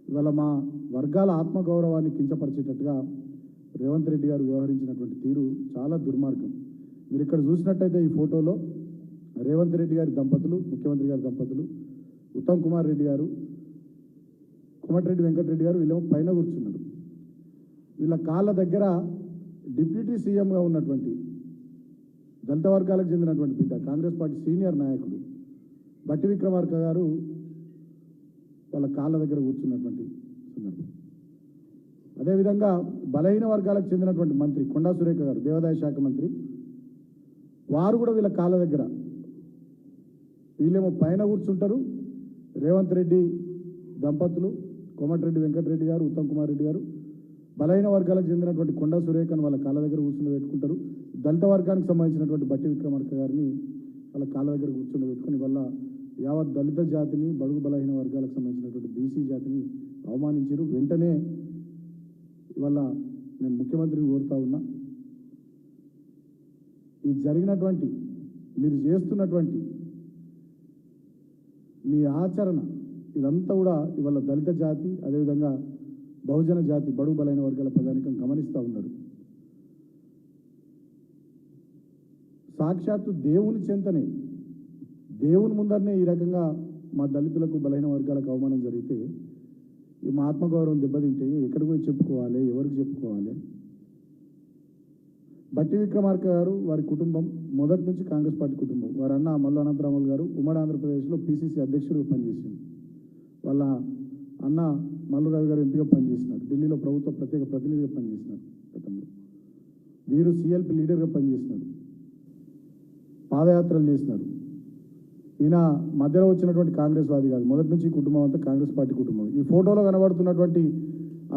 ఇవాళ మా వర్గాల ఆత్మగౌరవాన్ని కించపరిచేటట్టుగా రేవంత్ రెడ్డి గారు వ్యవహరించినటువంటి తీరు చాలా దుర్మార్గం. మీరు ఇక్కడ చూసినట్టయితే ఈ ఫోటోలో రేవంత్ రెడ్డి గారి దంపతులు, ముఖ్యమంత్రి గారి దంపతులు, ఉత్తమ్ కుమార్ రెడ్డి గారు, కోమటిరెడ్డి వెంకటరెడ్డి గారు వీళ్ళేమో పైన కూర్చున్నారు. వీళ్ళ కాళ్ళ దగ్గర డిప్యూటీ సీఎంగా ఉన్నటువంటి దళిత వర్గాలకు చెందినటువంటి బిడ్డ, కాంగ్రెస్ పార్టీ సీనియర్ నాయకుడు బట్టి విక్రమార్క గారు వాళ్ళ కాళ్ళ దగ్గర కూర్చున్నటువంటి సందర్భం. అదేవిధంగా బలహీన వర్గాలకు చెందినటువంటి మంత్రి కొండా సురేఖ గారు, దేవాదాయ శాఖ మంత్రి, వారు కూడా వీళ్ళ కాళ్ళ దగ్గర, వీళ్ళేమో పైన కూర్చుంటారు. రేవంత్ రెడ్డి దంపతులు, కోమటిరెడ్డి వెంకటరెడ్డి గారు, ఉత్తమ్ కుమార్ రెడ్డి గారు బలహీన వర్గాలకు చెందినటువంటి కొండా సురేఖను వాళ్ళ కాళ్ళ దగ్గర కూర్చుని పెట్టుకుంటారు. దళిత వర్గానికి సంబంధించినటువంటి బట్టి విక్రమార్క గారిని వాళ్ళ కాళ్ళ దగ్గర కూర్చుని పెట్టుకుని వల్ల యావత్ దళిత జాతిని, బడుగు బలహీన వర్గాలకు సంబంధించినటువంటి బీసీ జాతిని అవమానించారు. వెంటనే ఇవాళ నేను ముఖ్యమంత్రిని కోరుతా ఉన్నా, ఈ జరిగినటువంటి మీరు చేస్తున్నటువంటి మీ ఆచరణ ఇదంతా కూడా ఇవాళ దళిత జాతి, అదేవిధంగా బహుజన జాతి, బడుగు బలైన వర్గాల ప్రజానికం గమనిస్తూ ఉన్నారు. సాక్షాత్తు దేవుని చెంతనే, దేవుని ముందరనే ఈ రకంగా మా దళితులకు, బలహీన వర్గాలకు అవమానం జరిగితే మా ఆత్మగౌరవం దెబ్బతింటే ఎక్కడికి పోయి చెప్పుకోవాలి, ఎవరికి చెప్పుకోవాలి? బట్టి విక్రమార్క గారు, వారి కుటుంబం మొదటి నుంచి కాంగ్రెస్ పార్టీ కుటుంబం. వారి అన్న మల్లు అనంతరాములు గారు ఉమ్మడి ఆంధ్రప్రదేశ్లో PCC అధ్యక్షుడిగా పనిచేసింది. వాళ్ళ అన్న మల్లు రవి గారు ఎంపీగా పనిచేసినారు. ఢిల్లీలో ప్రభుత్వ ప్రత్యేక ప్రతినిధిగా పనిచేసినారు. గతంలో వీరు CLP లీడర్గా పనిచేసినారు. పాదయాత్రలు చేసినారు. ఈయన మధ్యలో వచ్చినటువంటి కాంగ్రెస్ వాది కాదు. మొదటి నుంచి కుటుంబం అంతా కాంగ్రెస్ పార్టీ కుటుంబం. ఈ ఫోటోలో కనబడుతున్నటువంటి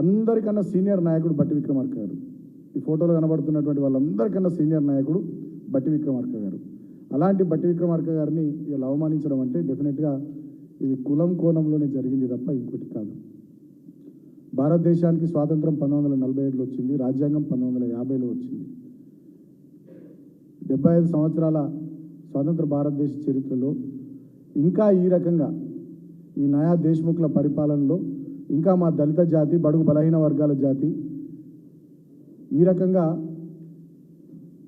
అందరికన్నా సీనియర్ నాయకుడు బట్టి విక్రమార్క గారు. ఈ ఫోటోలో కనబడుతున్నటువంటి వాళ్ళందరికన్నా సీనియర్ నాయకుడు బట్టి విక్రమార్క గారు. అలాంటి బట్టి విక్రమార్క గారిని ఇలా అవమానించడం అంటే డెఫినెట్గా ఇది కులం కోణంలోనే జరిగింది తప్ప ఇంకోటి కాదు. భారతదేశానికి స్వాతంత్రం 1947లో వచ్చింది. రాజ్యాంగం 1950లో వచ్చింది. 75 సంవత్సరాల స్వాతంత్ర భారతదేశ చరిత్రలో ఇంకా ఈ రకంగా ఈ నయా దేశ్ముఖ్ల పరిపాలనలో ఇంకా మా దళిత జాతి, బడుగు బలహీన వర్గాల జాతి ఈ రకంగా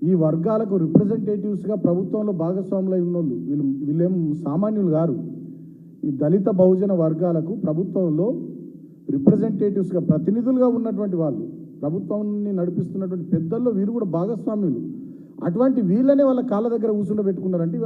ఈ వర్గాలకు రిప్రజెంటేటివ్స్గా ప్రభుత్వంలో భాగస్వాములై ఉన్నోళ్ళు వీళ్ళేం సామాన్యులు గారు. ఈ దళిత బహుజన వర్గాలకు ప్రభుత్వంలో రిప్రజెంటేటివ్స్గా, ప్రతినిధులుగా ఉన్నటువంటి వాళ్ళు, ప్రభుత్వాన్ని నడిపిస్తున్నటువంటి పెద్దల్లో వీరు కూడా భాగస్వామ్యులు. అటువంటి వీళ్ళనే వాళ్ళ కాళ్ళ దగ్గర కూర్చుండబెట్టుకున్నారంటే